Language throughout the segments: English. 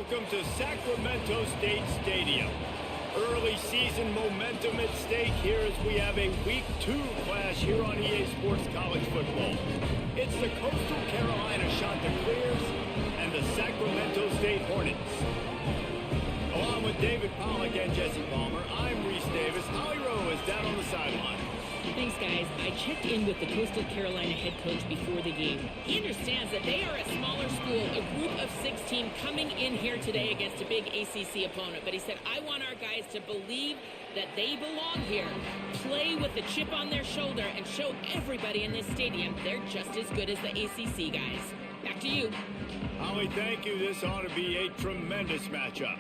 welcome to Sacramento State Stadium. Early season momentum at stake here as we have a Week 2 clash here on EA Sports College Football. It's the Coastal Carolina Chanticleers and the Sacramento State Hornets. Along with David Pollack and Jesse Palmer, I'm Reese Davis. Holly Rowe is down on the sideline. Thanks, guys. I checked in with the Coastal Carolina head coach before the game. He understands that they are a smaller school, a group of 16 coming in here today against a big ACC opponent. But he said, I want our guys to believe that they belong here, play with a chip on their shoulder, and show everybody in this stadium they're just as good as the ACC guys. Back to you. Holly, thank you. This ought to be a tremendous matchup.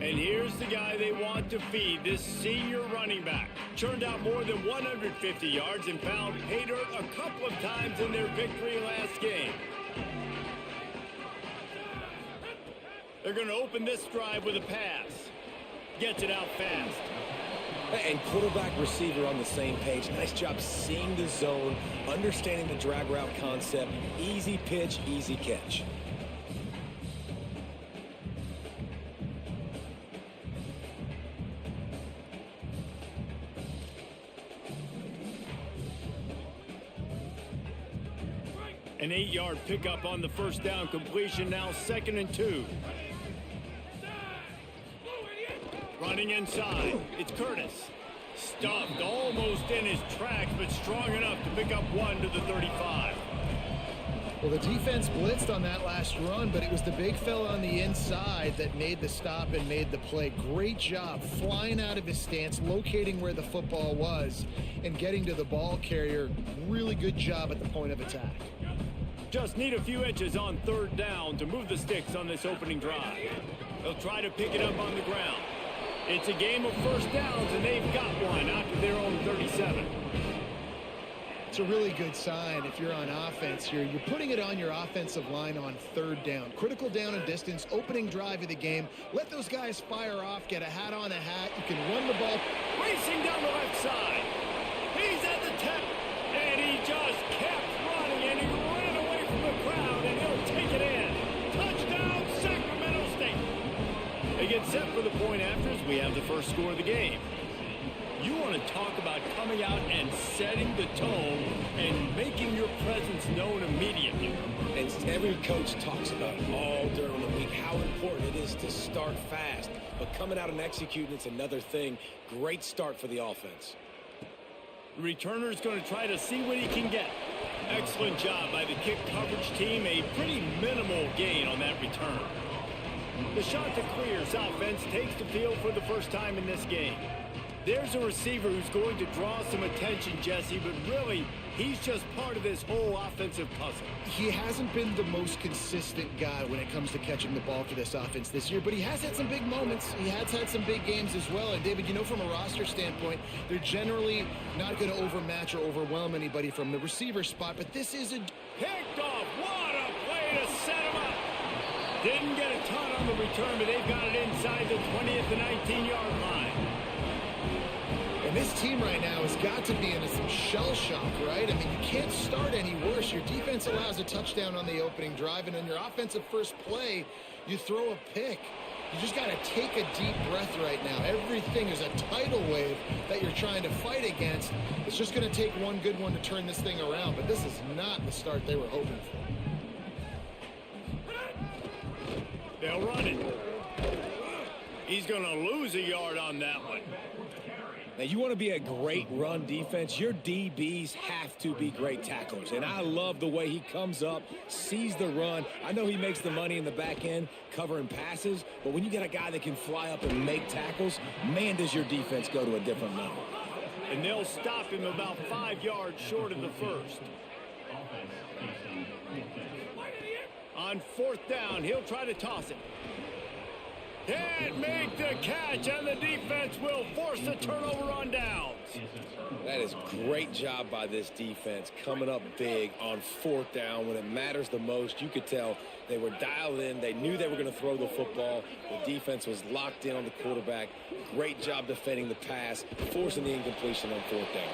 And here's the guy they want to feed, this senior running back. Churned out more than 150 yards and found pay dirt a couple of times in their victory last game. They're going to open this drive with a pass. Gets it out fast. And quarterback receiver on the same page. Nice job seeing the zone, understanding the drag route concept. Easy pitch, easy catch. An 8-yard pickup on the first down completion, now 2nd and 2. Running inside, it's Curtis. Stuffed almost in his tracks, but strong enough to pick up 1 to the 35. Well, the defense blitzed on that last run, but it was the big fella on the inside that made the stop and made the play. Great job flying out of his stance, locating where the football was, and getting to the ball carrier. Really good job at the point of attack. Just need a few inches on 3rd down to move the sticks on this opening drive. They'll try to pick it up on the ground. It's a game of first downs, and they've got one out to their own 37. It's a really good sign if you're on offense here. You're putting it on your offensive line on 3rd down. Critical down and distance, opening drive of the game. Let those guys fire off, get a hat on a hat. You can run the ball. Racing down the left side. He's at the 10, and he just kept running, and he ran away from the crowd, and he'll take it in. Touchdown, Sacramento State. They get set for the point after as we have the first score of the game. You want to talk about coming out and setting the tone and making your presence known immediately. And every coach talks about all during the week how important it is to start fast. But coming out and executing, it's another thing. Great start for the offense. The returner's going to try to see what he can get. Excellent job by the kick coverage team. A pretty minimal gain on that return. The Chanticleers offense takes the field for the first time in this game. There's a receiver who's going to draw some attention, Jesse, but really, he's just part of this whole offensive puzzle. He hasn't been the most consistent guy when it comes to catching the ball for this offense this year, but he has had some big moments. He has had some big games as well. And, David, you know, from a roster standpoint, they're generally not going to overmatch or overwhelm anybody from the receiver spot, but this is a... Picked off. What a play to set him up. Didn't get a ton on the return, but they've got it inside the 20 at the 19-yard line. And this team right now has got to be in some shell shock, right? I mean, you can't start any worse. Your defense allows a touchdown on the opening drive, and on your offensive first play, you throw a pick. You just got to take a deep breath right now. Everything is a tidal wave that you're trying to fight against. It's just going to take one good one to turn this thing around, but this is not the start they were hoping for. They'll run it. He's going to lose a yard on that one. Now, you want to be a great run defense, your DBs have to be great tacklers. And I love the way he comes up, sees the run. I know he makes the money in the back end covering passes, but when you get a guy that can fly up and make tackles, man, does your defense go to a different level. And they'll stop him about 5 yards short of the first. On 4th down, he'll try to toss it. Can't make the catch, and the defense will force a turnover on downs. That is great job by this defense, coming up big on 4th down when it matters the most. You could tell they were dialed in. They knew they were going to throw the football. The defense was locked in on the quarterback. Great job defending the pass, forcing the incompletion on 4th down.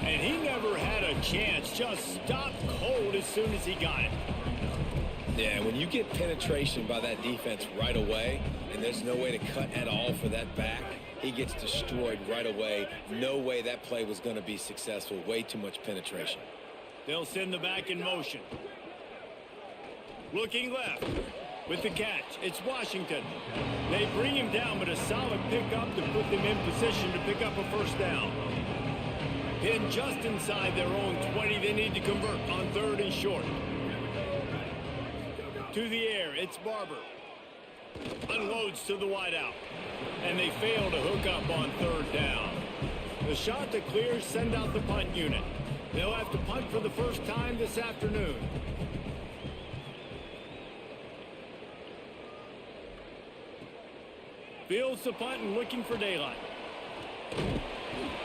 And he never had a chance, just stopped cold as soon as he got it. Yeah, when you get penetration by that defense right away, and there's no way to cut at all for that back, he gets destroyed right away. No way that play was going to be successful. Way too much penetration. They'll send the back in motion. Looking left with the catch. It's Washington. They bring him down, but a solid pickup to put them in position to pick up a first down. Pinned just inside their own 20. They need to convert on 3rd and short. To the air, it's Barber. Unloads to the wideout. And they fail to hook up on 3rd down. The shot that clears send out the punt unit. They'll have to punt for the first time this afternoon. Fields the punt and looking for daylight.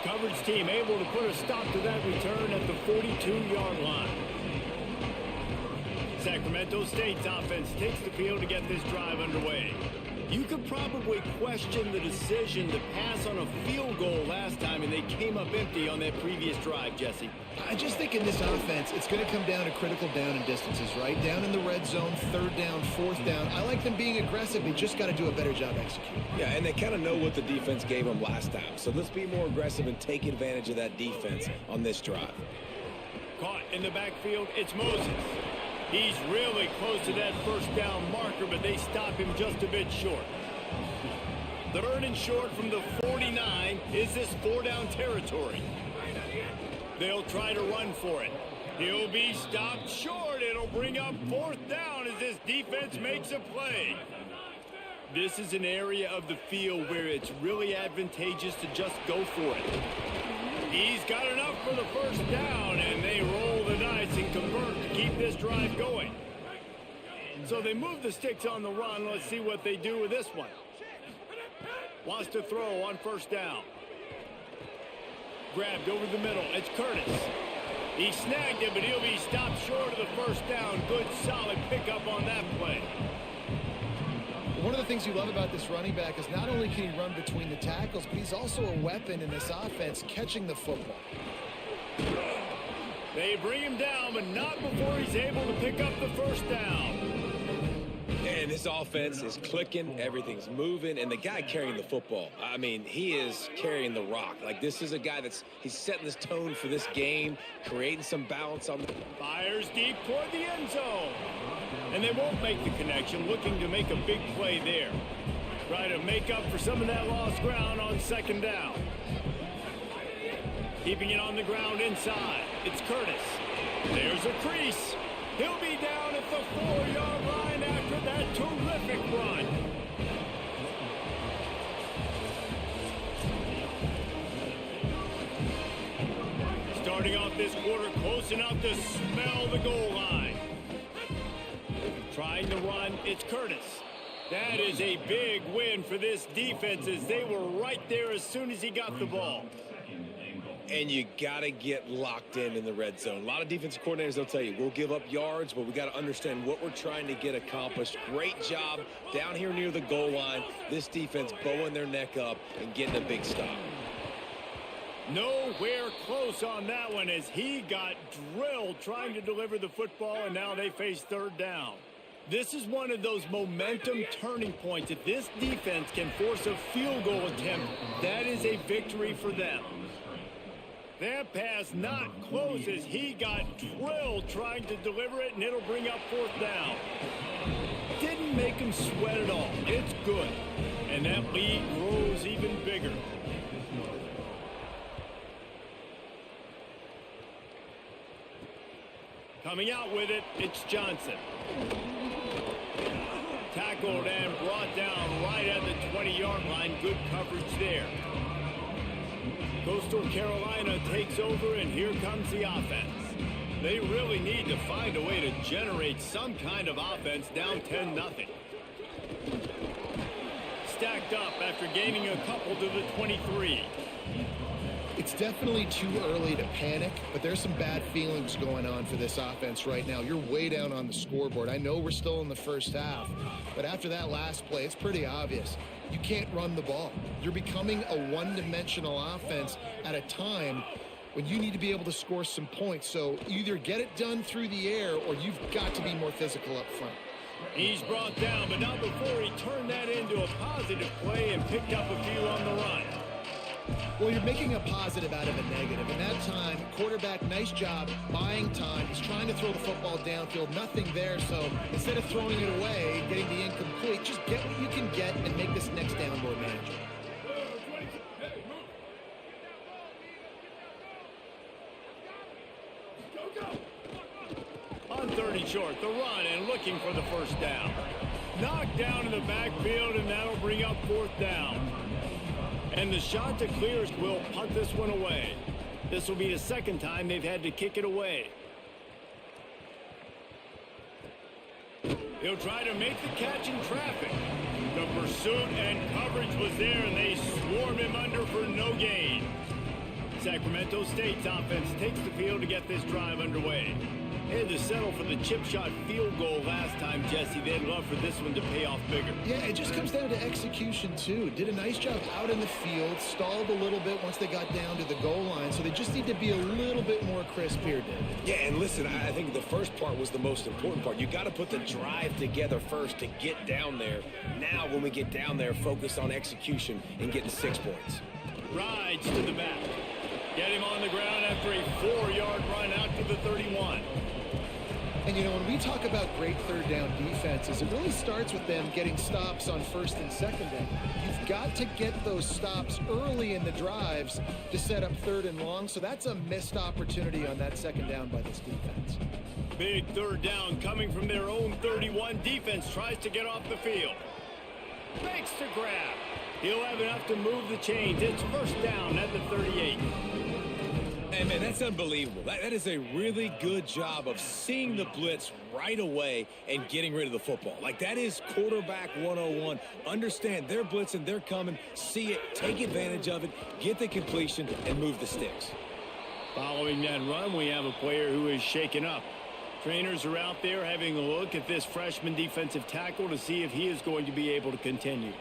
Coverage team able to put a stop to that return at the 42-yard line. Sacramento State's offense takes the field to get this drive underway. You could probably question the decision to pass on a field goal last time, and they came up empty on that previous drive, Jesse. I just think in this offense, it's going to come down to critical down and distances, right? Down in the red zone, 3rd down, 4th down. I like them being aggressive. They just got to do a better job executing. Yeah, and they kind of know what the defense gave them last time. So let's be more aggressive and take advantage of that defense on this drive. Caught in the backfield, it's Moses. He's really close to that first down marker, but they stop him just a bit short. 3rd and short from the 49. Is this 4-down territory? They'll try to run for it. He'll be stopped short. It'll bring up 4th down as this defense makes a play. This is an area of the field where it's really advantageous to just go for it. He's got enough for the first down, and they roll the dice and convert to keep this drive going. So they move the sticks on the run. Let's see what they do with this one. Wants to throw on 1st down. Grabbed over the middle. It's Curtis. He snagged it, but he'll be stopped short of the first down. Good, solid pickup on that play. One of the things you love about this running back is not only can he run between the tackles, but he's also a weapon in this offense catching the football. They bring him down, but not before he's able to pick up the first down. And this offense is clicking, everything's moving, and the guy carrying the football, I mean, he is carrying the rock. Like, this is a guy he's setting this tone for this game, creating some balance on the... Fires deep toward the end zone. And they won't make the connection, looking to make a big play there. Try to make up for some of that lost ground on 2nd down. Keeping it on the ground inside. It's Curtis. There's a crease. He'll be down at the 4-yard line after that terrific run. Starting off this quarter close enough to smell the goal line. Trying to run, it's Curtis. That is a big win for this defense as they were right there as soon as he got the ball. And you got to get locked in the red zone. A lot of defensive coordinators, they'll tell you, we'll give up yards, but we got to understand what we're trying to get accomplished. Great job down here near the goal line. This defense bowing their neck up and getting a big stop. Nowhere close on that one as he got drilled trying to deliver the football, and now they face 3rd down. This is one of those momentum turning points. If this defense can force a field goal attempt, that is a victory for them. That pass not close as he got drilled trying to deliver it, and it'll bring up 4th down. Didn't make him sweat at all. It's good. And that lead grows even bigger. Coming out with it, it's Johnson. Tackled and brought down right at the 20-yard line. Good coverage there. Coastal Carolina takes over, and here comes the offense. They really need to find a way to generate some kind of offense down 10-0. Stacked up after gaining a couple to the 23. It's definitely too early to panic, but there's some bad feelings going on for this offense right now. You're way down on the scoreboard. I know we're still in the first half, but after that last play, it's pretty obvious. You can't run the ball. You're becoming a one-dimensional offense at a time when you need to be able to score some points. So either get it done through the air or you've got to be more physical up front. He's brought down, but not before he turned that into a positive play and picked up a few on the run. Well, you're making a positive out of a negative. In that time, quarterback, nice job buying time. He's trying to throw the football downfield. Nothing there, so instead of throwing it away, getting the incomplete, just get what you can get and make this next down more manageable. On 3rd and short, the run and looking for the first down. Knocked down in the backfield, and that'll bring up 4th down. And the shot to clear will punt this one away. This will be the second time they've had to kick it away. He'll try to make the catch in traffic. The pursuit and coverage was there, and they swarmed him under for no gain. Sacramento State's offense takes the field to get this drive underway. They had to settle for the chip shot field goal last time, Jesse. They'd love for this one to pay off bigger. Yeah, it just comes down to execution, too. Did a nice job out in the field, stalled a little bit once they got down to the goal line, so they just need to be a little bit more crisp here, David. Yeah, and listen, I think the first part was the most important part. You got to put the drive together first to get down there. Now, when we get down there, focus on execution and getting 6 points. Rides to the back. Get him on the ground after a 4-yard run out to the 31. And, you know, when we talk about great third down defenses, it really starts with them getting stops on 1st and 2nd down. You've got to get those stops early in the drives to set up 3rd and long, so that's a missed opportunity on that 2nd down by this defense. Big 3rd down coming from their own 31. Defense tries to get off the field. Makes the grab. He'll have enough to move the chains. It's 1st down at the 38. Hey, man, that's unbelievable. That is a really good job of seeing the blitz right away and getting rid of the football. Like, that is quarterback 101. Understand they're blitzing, they're coming, see it, take advantage of it, get the completion, and move the sticks. Following that run, we have a player who is shaken up. Trainers are out there having a look at this freshman defensive tackle to see if he is going to be able to continue.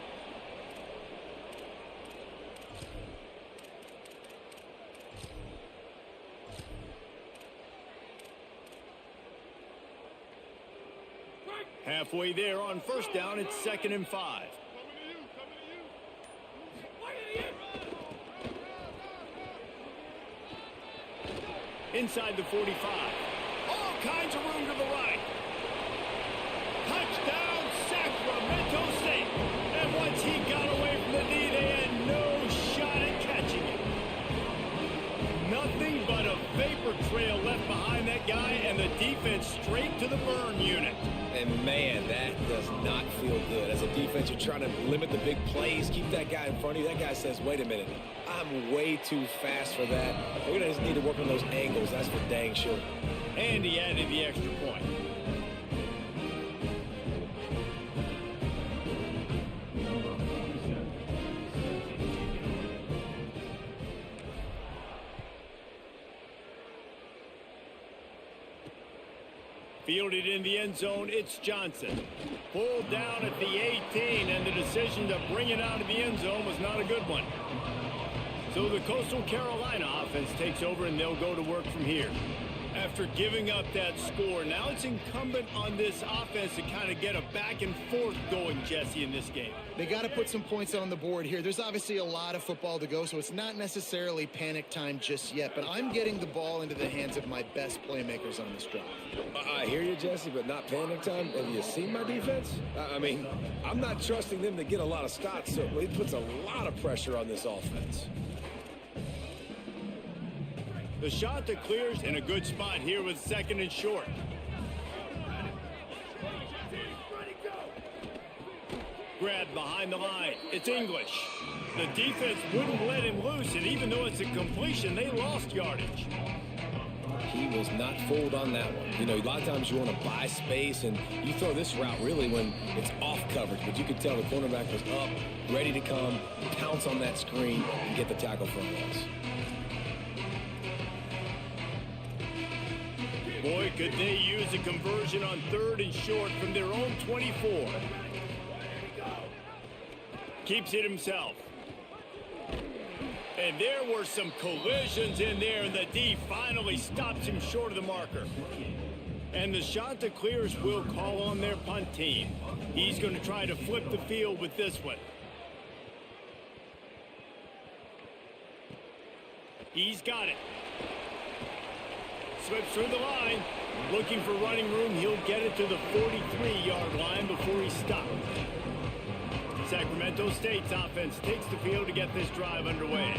Halfway there on 1st down, it's 2nd and 5. Inside the 45. All kinds of room to the right. Touchdown, Sacramento State. And once he got away from the knee, they had no shot at catching him. Nothing but a vapor trail left behind that guy, and the defense straight to the burn unit. And, man, that does not feel good. As a defense, you're trying to limit the big plays, keep that guy in front of you. That guy says, wait a minute, I'm way too fast for that. We're going to just need to work on those angles. That's for dang sure. And he added the extra point. Fielded in the end zone, it's Johnson. Pulled down at the 18, and the decision to bring it out of the end zone was not a good one. So the Coastal Carolina offense takes over, and they'll go to work from here. After giving up that score, now it's incumbent on this offense to kind of get a back and forth going, Jesse, in this game. They got to put some points on the board here. There's obviously a lot of football to go, so it's not necessarily panic time just yet, but I'm getting the ball into the hands of my best playmakers on this drive. I hear you, Jesse, but not panic time. Have you seen my defense? I mean, I'm not trusting them to get a lot of stops, so it puts a lot of pressure on this offense. The shot that clears in a good spot here with 2nd and short. Grab behind the line. It's English. The defense wouldn't let him loose, and even though it's a completion, they lost yardage. He was not fooled on that one. You know, a lot of times you want to buy space, and you throw this route really when it's off coverage. But you could tell the cornerback was up, ready to come, pounce on that screen, and get the tackle for a loss. Boy, could they use a conversion on 3rd and short from their own 24. Keeps it himself. And there were some collisions in there, and the D finally stops him short of the marker. And the Chanticleers will call on their punt team. He's going to try to flip the field with this one. He's got it. Slips through the line. Looking for running room. He'll get it to the 43-yard line before he's stopped. Sacramento State's offense takes the field to get this drive underway.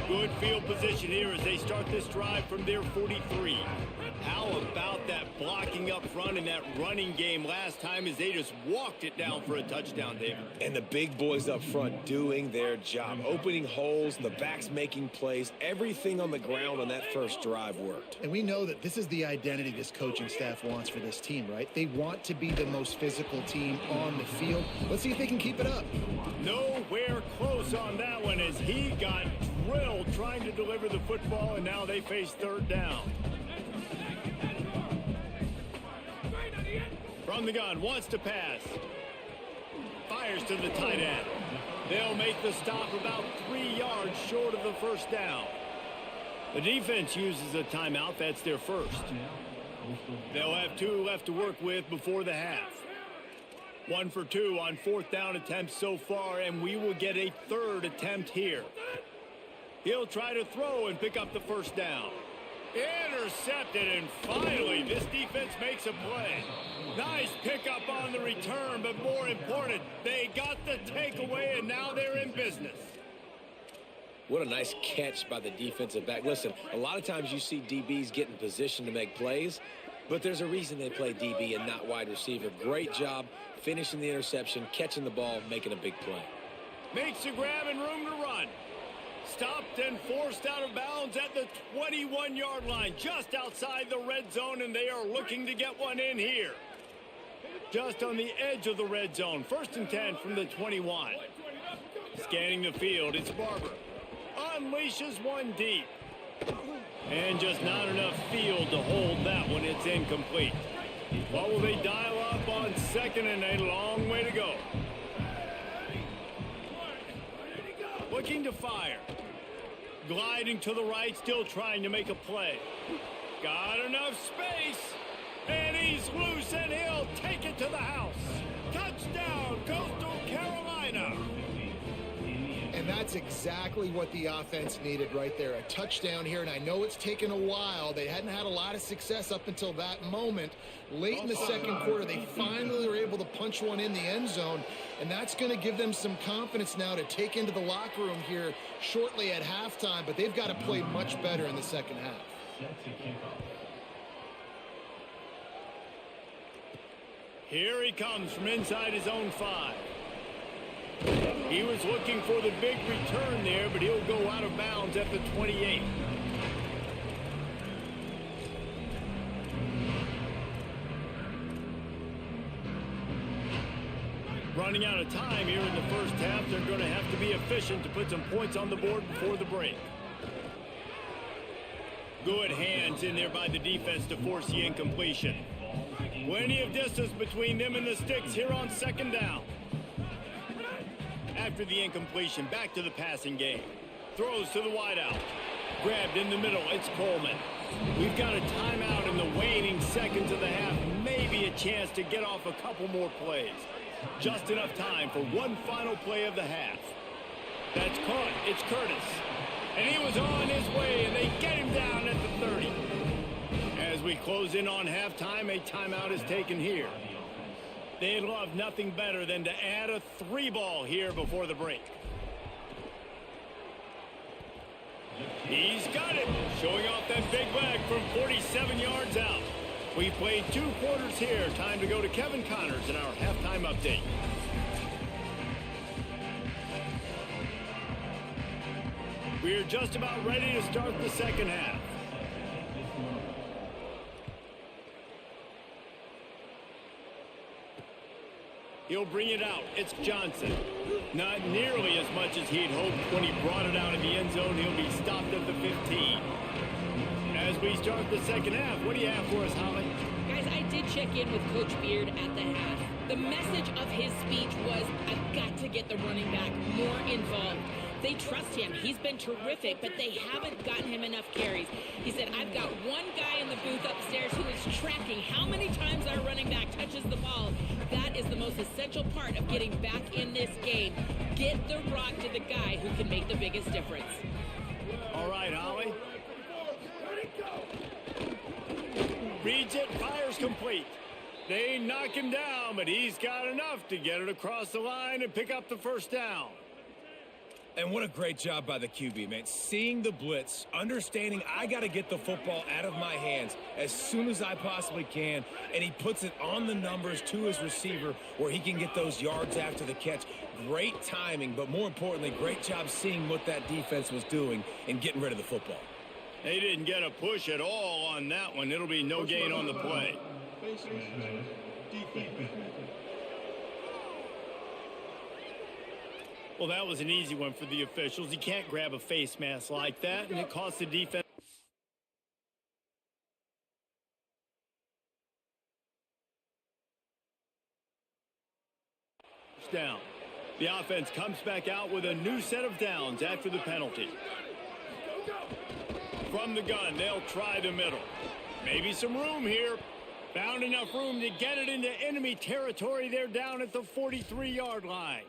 Good field position here as they start this drive from their 43. How about that blocking up front in that running game last time as they just walked it down for a touchdown, David? And the big boys up front doing their job, opening holes, the backs making plays. Everything on the ground on that first drive worked. And we know that this is the identity this coaching staff wants for this team, right? They want to be the most physical team on the field. Let's see if they can keep it up. Nowhere close on that one as he got drilled trying to deliver the football, and now they face third down. From the gun, wants to pass. Fires to the tight end. They'll make the stop about 3 yards short of the first down. The defense uses a timeout. That's their first. They'll have 2 left to work with before the half. 1 for 2 on fourth down attempts so far, and we will get a third attempt here. He'll try to throw and pick up the first down. Intercepted, and finally this defense makes a play. Nice pickup on the return, but more important, they got the takeaway, and now they're in business. What a nice catch by the defensive back. Listen, a lot of times you see DBs get in position to make plays, but there's a reason they play DB and not wide receiver. Great job finishing the interception, catching the ball, making a big play. Makes a grab and room to run. Stopped and forced out of bounds at the 21-yard line, just outside the red zone, and they are looking to get one in here. Just on the edge of the red zone. 1st and 10 from the 21. Scanning the field, it's Barber. Unleashes one deep. And just not enough field to hold that one. It's incomplete. What will they dial up on 2nd and a long way to go? Looking to fire. Gliding to the right, still trying to make a play. Got enough space. And he's loose, and he'll take it to the house. Touchdown, Coastal Carolina. And that's exactly what the offense needed right there. A touchdown here, and I know it's taken a while. They hadn't had a lot of success up until that moment. Late in the second quarter, they finally were able to punch one in the end zone, and that's going to give them some confidence now to take into the locker room here shortly at halftime, but they've got to play much better in the second half. Here he comes from inside his own 5. He was looking for the big return there, but he'll go out of bounds at the 28. Running out of time here in the first half. They're going to have to be efficient to put some points on the board before the break. Good hands in there by the defense to force the incompletion. Plenty of distance between them and the sticks here on 2nd down. After the incompletion, back to the passing game. Throws to the wideout. Grabbed in the middle, it's Coleman. We've got a timeout in the waning seconds of the half. Maybe a chance to get off a couple more plays. Just enough time for one final play of the half. That's caught. It's Curtis. And he was on his way, and they get him down at the 30. As we close in on halftime, a timeout is taken here. They'd love nothing better than to add a 3-ball here before the break. He's got it, showing off that big leg from 47 yards out. We've played 2 quarters here. Time to go to Kevin Connors in our halftime update. We're just about ready to start the second half. He'll bring it out. It's Johnson. Not nearly as much as he'd hoped when he brought it out in the end zone. He'll be stopped at the 15. As we start the second half, what do you have for us, Holly? Guys, I did check in with Coach Beard at the half. The message of his speech was, I've got to get the running back more involved. They trust him. He's been terrific, but they haven't gotten him enough carries. He said, I've got one guy in the booth upstairs who is tracking how many times our running back touches the ball. That is the most essential part of getting back in this game. Get the rock to the guy who can make the biggest difference. All right, Holly. Reads it, fires complete. They knock him down, but he's got enough to get it across the line and pick up the first down. And what a great job by the QB, man. Seeing the blitz, understanding I got to get the football out of my hands as soon as I possibly can, and he puts it on the numbers to his receiver where he can get those yards after the catch. Great timing, but more importantly, great job seeing what that defense was doing and getting rid of the football. They didn't get a push at all on that one. It'll be no gain on the play. Well, that was an easy one for the officials. You can't grab a face mask like that, and it cost the defense. Down. The offense comes back out with a new set of downs after the penalty. From the gun, they'll try the middle. Maybe some room here. Found enough room to get it into enemy territory. They're down at the 43-yard line.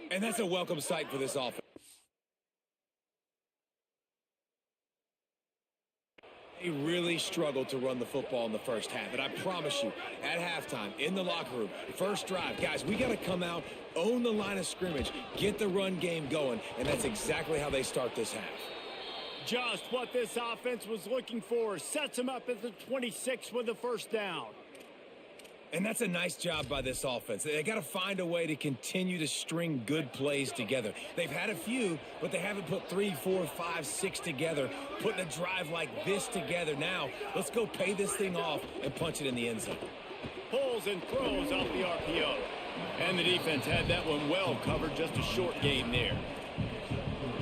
And that's a welcome sight for this offense. They really struggled to run the football in the first half. And I promise you, at halftime, in the locker room, first drive, guys, we got to come out, own the line of scrimmage, get the run game going. And that's exactly how they start this half. Just what this offense was looking for. Sets them up at the 26 with the first down. And that's a nice job by this offense. They got to find a way to continue to string good plays together. They've had a few, but they haven't put 3, 4, 5, 6 together, putting a drive like this together. Now, let's go pay this thing off and punch it in the end zone. Pulls and throws off the RPO. And the defense had that one well covered. Just a short game there.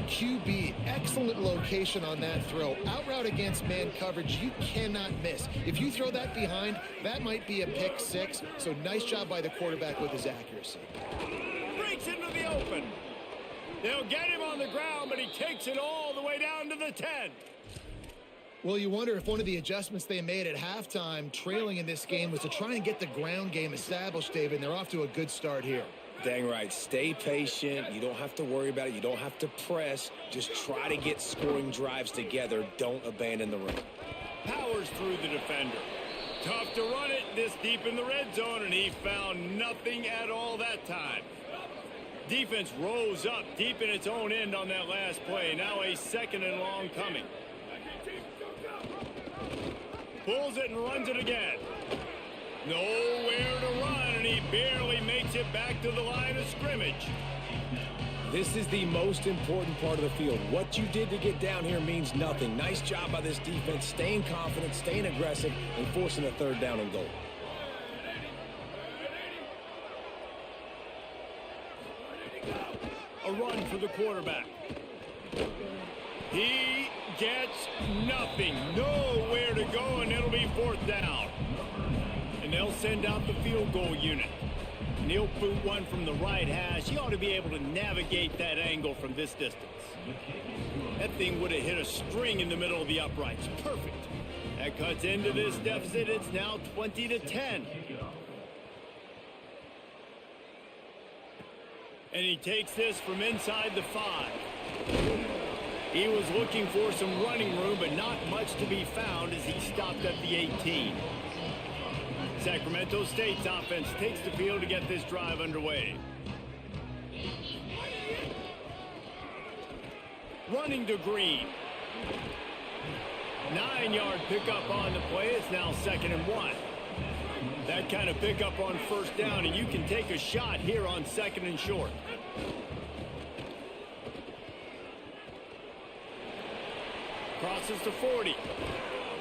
QB, excellent location on that throw. Out route against man coverage, you cannot miss. If you throw that behind, that might be a pick six. So nice job by the quarterback with his accuracy. Breaks into the open. They'll get him on the ground, but he takes it all the way down to the 10. Well, you wonder if one of the adjustments they made at halftime, trailing in this game, was to try and get the ground game established, David. And they're off to a good start here. Dang right. Stay patient. You don't have to worry about it. You don't have to press. Just try to get scoring drives together. Don't abandon the run. Powers through the defender. Tough to run it this deep in the red zone, and he found nothing at all that time. Defense rose up deep in its own end on that last play. Now a second and long coming. Pulls it and runs it again. Nowhere to run, and he barely makes it back to the line of scrimmage. This is the most important part of the field. What you did to get down here means nothing. Nice job by this defense, staying confident, staying aggressive, and forcing a third down and goal. A run for the quarterback. He gets nothing. Nowhere to go, and it'll be fourth down. And they'll send out the field goal unit. And he'll boot one from the right hash. He ought to be able to navigate that angle from this distance. That thing would have hit a string in the middle of the uprights. Perfect. That cuts into this deficit. It's now 20-10. And he takes this from inside the 5. He was looking for some running room, but not much to be found as he stopped at the 18. Sacramento State's offense takes the field to get this drive underway. Running to Green. 9-yard pickup on the play. It's now 2nd and 1. That kind of pickup on first down, and you can take a shot here on 2nd and short. Crosses the 40.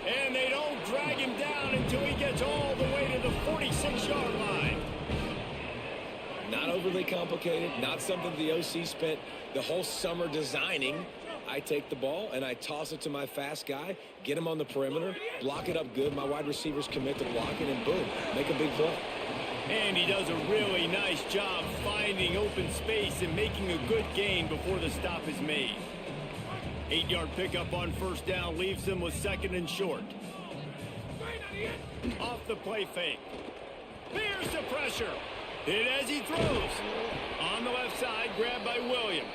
And they don't drag him down until he gets all the way to the 46-yard line. Not overly complicated, not something the OC spent the whole summer designing. I take the ball and I toss it to my fast guy, get him on the perimeter, block it up good. My wide receivers commit to blocking, and boom, make a big play. And he does a really nice job finding open space and making a good gain before the stop is made. 8-yard pickup on first down leaves him with second and short. Off the play fake. There's the pressure. Hit as he throws. On the left side, grabbed by Williams.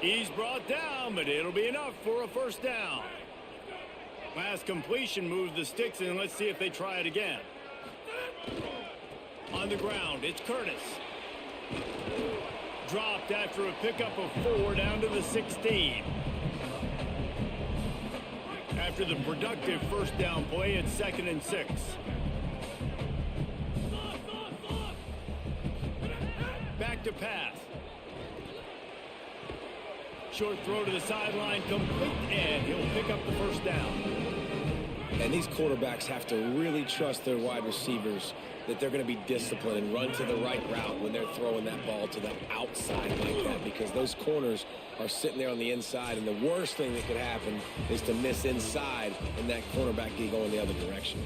He's brought down, but it'll be enough for a first down. Last completion moves the sticks in. Let's see if they try it again. On the ground, it's Curtis. Dropped after a pickup of 4 down to the 16. After the productive first down play, it's 2nd and 6. Back to pass. Short throw to the sideline, complete, and he'll pick up the first down. And these quarterbacks have to really trust their wide receivers that they're going to be disciplined and run to the right route when they're throwing that ball to the outside like that, because those corners are sitting there on the inside, and the worst thing that could happen is to miss inside and that cornerback can go in the other direction.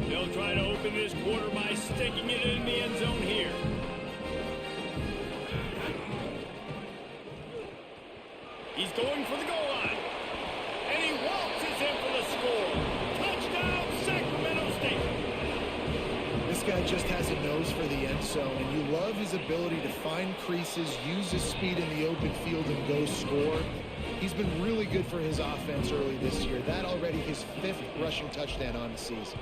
They'll try to open this quarter by sticking it in the end zone here. He's going for the goal line. And he waltzes in for the score. Touchdown, Sacramento State. This guy just has a nose for the end zone, and you love his ability to find creases, use his speed in the open field, and go score. He's been really good for his offense early this year. That already his 5th rushing touchdown on the season.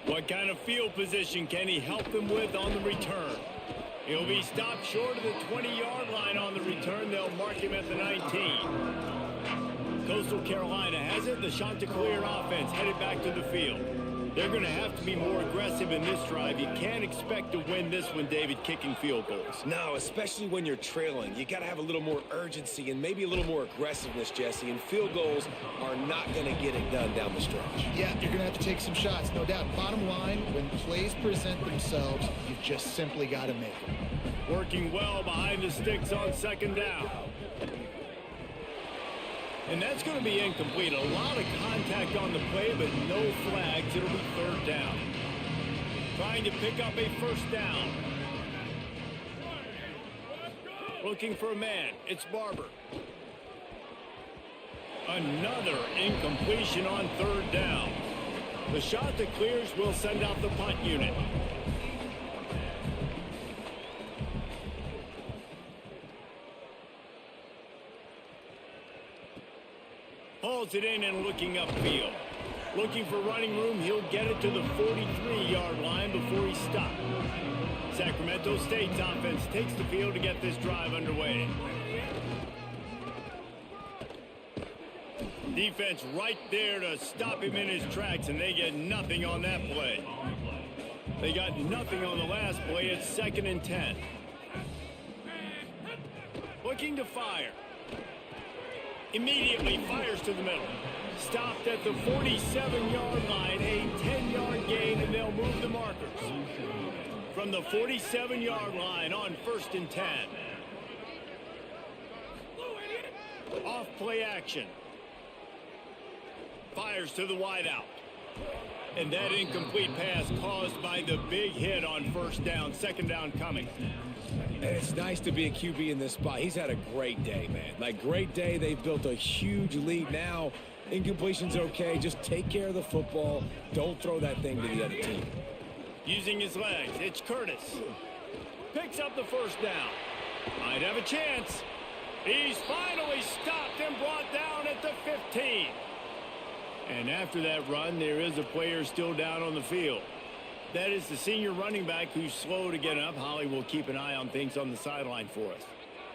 What kind of field position can he help them with on the return? He'll be stopped short of the 20-yard line on the return. They'll mark him at the 19. Coastal Carolina has it. The Chanticleer offense headed back to the field. They're going to have to be more aggressive in this drive. You can't expect to win this one, David, kicking field goals. No, especially when you're trailing. You got to have a little more urgency and maybe a little more aggressiveness, Jesse. And field goals are not going to get it done down the stretch. Yeah, you're going to have to take some shots, no doubt. Bottom line, when plays present themselves, you've just simply got to make them. Working well behind the sticks on 2nd down. And that's going to be incomplete. A lot of contact on the play, but no flags. It'll be 3rd down. Trying to pick up a first down. Looking for a man. It's Barber. Another incompletion on 3rd down. The shot that clears will send out the punt unit. Hauls it in and looking upfield. Looking for running room. He'll get it to the 43-yard line before he's stopped. Sacramento State's offense takes the field to get this drive underway. Defense right there to stop him in his tracks, and they get nothing on that play. They got nothing on the last play. It's 2nd and 10. Looking to fire. Immediately fires to the middle. Stopped at the 47-yard line, a 10-yard gain, and they'll move the markers. From the 47-yard line on 1st and 10. Off play action. Fires to the wideout. And that incomplete pass caused by the big hit on 1st down. 2nd down coming. And it's nice to be a QB in this spot. He's had a great day, man. Like, great day. They've built a huge lead now. Incompletion's okay. Just take care of the football. Don't throw that thing to the other team. Using his legs, it's Curtis. Picks up the first down. Might have a chance. He's finally stopped and brought down at the 15. And after that run, there is a player still down on the field. That is the senior running back who's slow to get up. Holly will keep an eye on things on the sideline for us.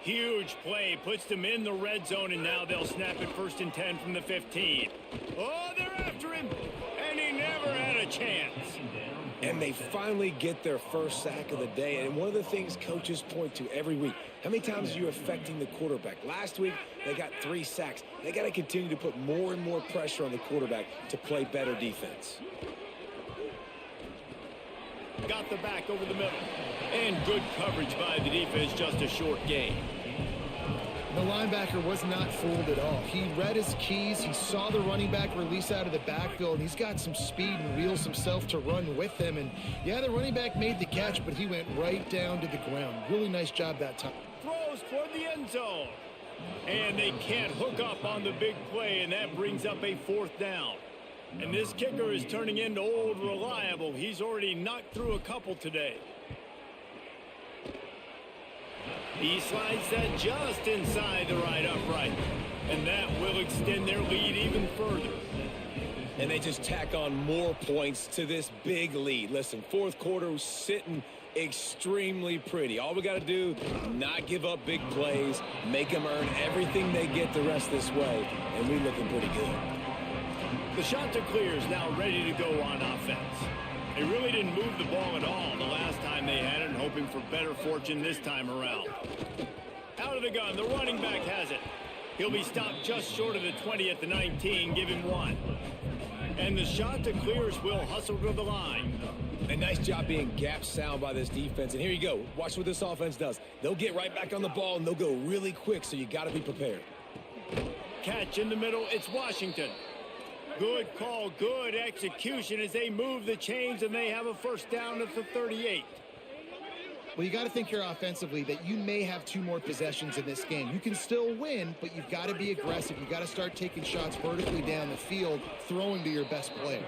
Huge play, puts them in the red zone, and now they'll snap it 1st and 10 from the 15. Oh, they're after him, and he never had a chance. And they finally get their first sack of the day. And one of the things coaches point to every week, how many times are you affecting the quarterback? Last week, they got 3 sacks. They got to continue to put more and more pressure on the quarterback to play better defense. got the back over the middle. And good coverage by the defense, just a short gain. The linebacker was not fooled at all. He read his keys. He saw the running back release out of the backfield. He's got some speed and wheels himself to run with him. And, yeah, the running back made the catch, but he went right down to the ground. Really nice job that time. Throws toward the end zone. And they can't hook up on the big play, and that brings up a 4th down. And this kicker is turning into old reliable. He's already knocked through a couple today. He slides that just inside the right upright. And that will extend their lead even further. And they just tack on more points to this big lead. Listen, 4th quarter was sitting extremely pretty. All we got to do, not give up big plays, make them earn everything they get the rest this way, and we're looking pretty good. The shot to clear is now ready to go on offense. They really didn't move the ball at all the last time they had it, and hoping for better fortune this time around. Out of the gun, the running back has it. He'll be stopped just short of the 20 at the 19, give him 1. And the shot to clears will hustle to the line. A nice job being gap sound by this defense. And here you go. Watch what this offense does. They'll get right back on the ball, and they'll go really quick, so you got to be prepared. Catch in the middle. It's Washington. Good call, good execution as they move the chains, and they have a 1st down at the 38. Well, you got to think here offensively that you may have 2 more possessions in this game. You can still win, but you've got to be aggressive. You've got to start taking shots vertically down the field, throwing to your best players.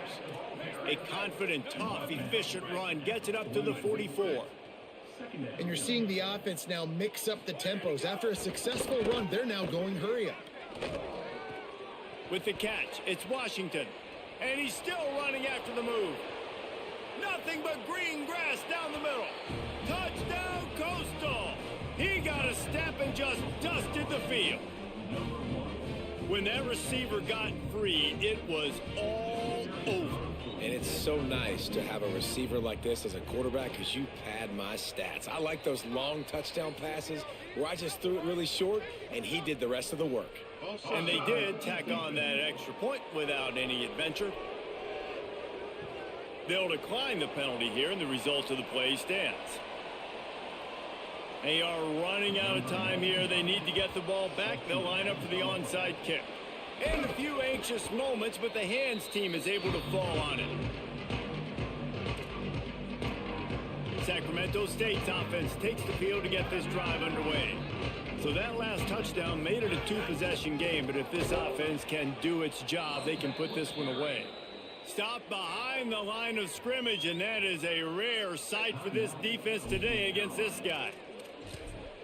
A confident, tough, efficient run gets it up to the 44. And you're seeing the offense now mix up the tempos. After a successful run, they're now going hurry up. With the catch, it's Washington. And he's still running after the move. Nothing but green grass down the middle. Touchdown, Coastal. He got a step and just dusted the field. When that receiver got free, it was all over. And it's so nice to have a receiver like this as a quarterback because you pad my stats. I like those long touchdown passes where I just threw it really short, and he did the rest of the work. And they did tack on that extra point without any adventure. They'll decline the penalty here, and the result of the play stands. They are running out of time here. They need to get the ball back. They'll line up for the onside kick. And a few anxious moments, but the hands team is able to fall on it. Sacramento State's offense takes the field to get this drive underway. So that last touchdown made it a 2-possession game, but if this offense can do its job, they can put this one away. Stop behind the line of scrimmage, and that is a rare sight for this defense today against this guy.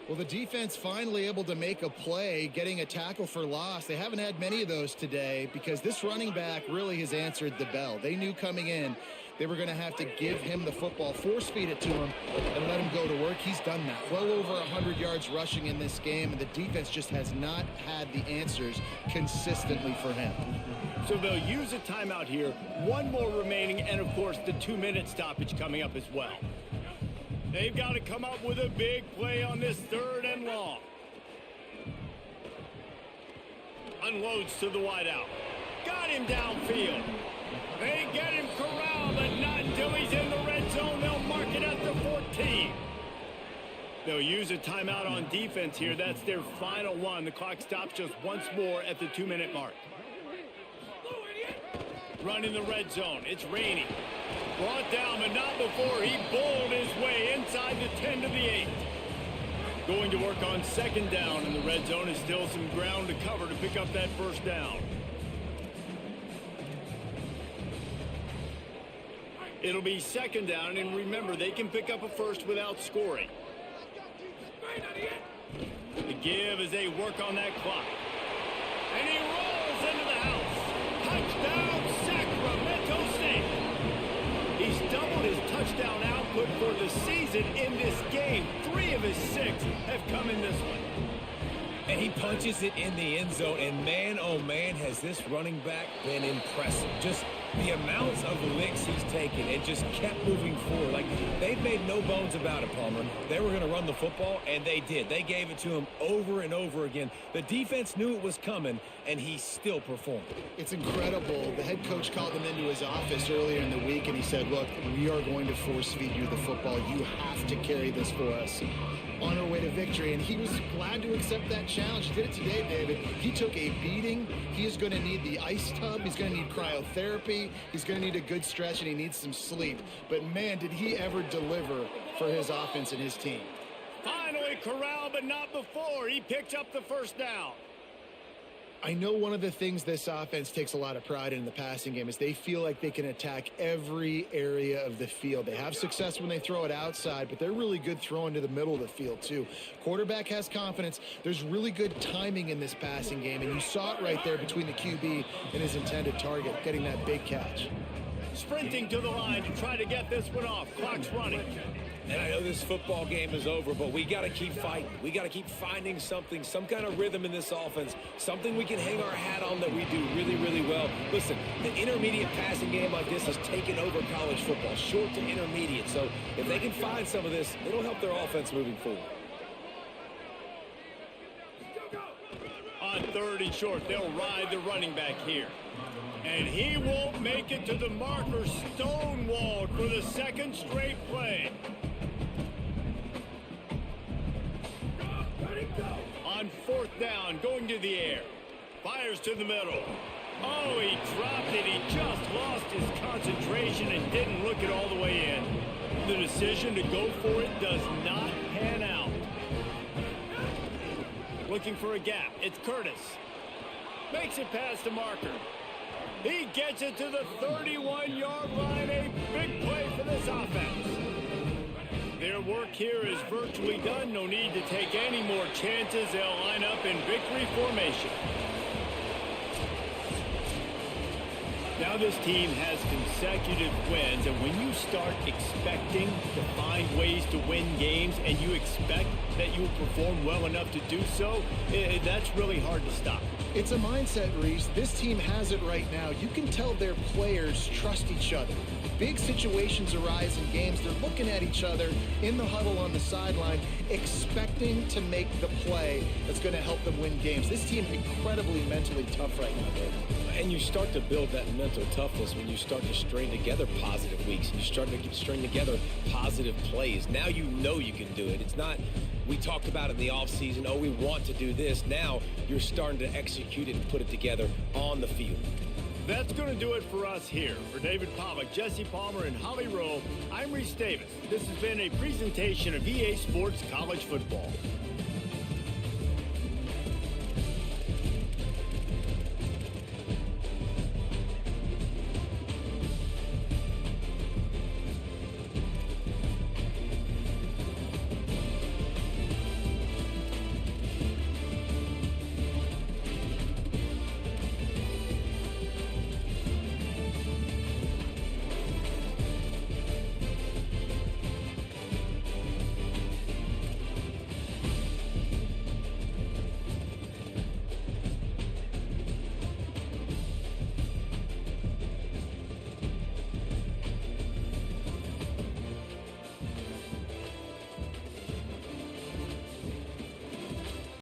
Well, the defense finally able to make a play, getting a tackle for loss. They haven't had many of those today because this running back really has answered the bell. They knew coming in they were going to have to give him the football, force feed it to him, and let him go to work. He's done that. Well over 100 yards rushing in this game, and the defense just has not had the answers consistently for him. So they'll use a timeout here. 1 more remaining, and, of course, the 2-minute stoppage coming up as well. They've got to come up with a big play on this 3rd and long. Unloads to the wideout. Got him downfield. They get him corralled, but not until he's in the red zone. They'll mark it at the 14. They'll use a timeout on defense here. That's their final one. The clock stops just once more at the 2-minute mark. Running the red zone. It's Rainey. Brought down, but not before he bowled his way inside the 10 to the 8. Going to work on 2nd down in the red zone. Is still some ground to cover to pick up that 1st down. It'll be 2nd down, and remember, they can pick up a 1st without scoring. The give as they work on that clock. And he rolls into the house. Touchdown, Sacramento State. He's doubled his touchdown output for the season in this game. 3 of his 6 have come in this one. And he punches it in the end zone, and man, oh man, has this running back been impressive. Just The amounts of licks he's taken and just kept moving forward. Like, they've made no bones about it, Palmer. They were going to run the football, and they did. They gave it to him over and over again. The defense knew it was coming, and he still performed. It's incredible. The head coach called him into his office earlier in the week, and he said, look, we are going to force feed you the football. You have to carry this for us on our way to victory. And he was glad to accept that challenge. He did it today, David. He took a beating. He is going to need the ice tub. He's going to need cryotherapy. He's going to need a good stretch, and he needs some sleep. But, man, did he ever deliver for his offense and his team. Finally corralled, but not before. He picked up the first down. I know one of the things this offense takes a lot of pride in the passing game is they feel like they can attack every area of the field. They have success when they throw it outside, but they're really good throwing to the middle of the field too. Quarterback has confidence. There's really good timing in this passing game, and you saw it right there between the QB and his intended target, getting that big catch. Sprinting to the line to try to get this one off. Clock's running. And I know this football game is over, but we got to keep fighting. We got to keep finding something, some kind of rhythm in this offense, something we can hang our hat on that we do really, really well. Listen, the intermediate passing game like this has taken over college football, short to intermediate. So if they can find some of this, it'll help their offense moving forward. On 3rd and short, they'll ride the running back here. And he won't make it to the marker, stonewalled for the 2nd straight play. On 4th down, going to the air. Fires to the middle. Oh, he dropped it. He just lost his concentration and didn't look it all the way in. The decision to go for it does not pan out. Looking for a gap. It's Curtis. Makes it past the marker. He gets it to the 31-yard line. A big play for this offense. Their work here is virtually done. No need to take any more chances. They'll line up in victory formation. Now this team has consecutive wins, and when you start expecting to find ways to win games and you expect that you will perform well enough to do so, that's really hard to stop. It's a mindset, Reese. This team has it right now. You can tell their players trust each other. Big situations arise in games. They're looking at each other in the huddle on the sideline, expecting to make the play that's going to help them win games. This team is incredibly mentally tough right now, Dave. And you start to build that mental toughness when you start to string together positive weeks. You start to string together positive plays. Now you know you can do it. It's not, we talked about it in the offseason, oh, we want to do this. Now you're starting to execute it and put it together on the field. That's going to do it for us here. For David Pollack, Jesse Palmer, and Holly Rowe, I'm Reese Davis. This has been a presentation of EA Sports College Football.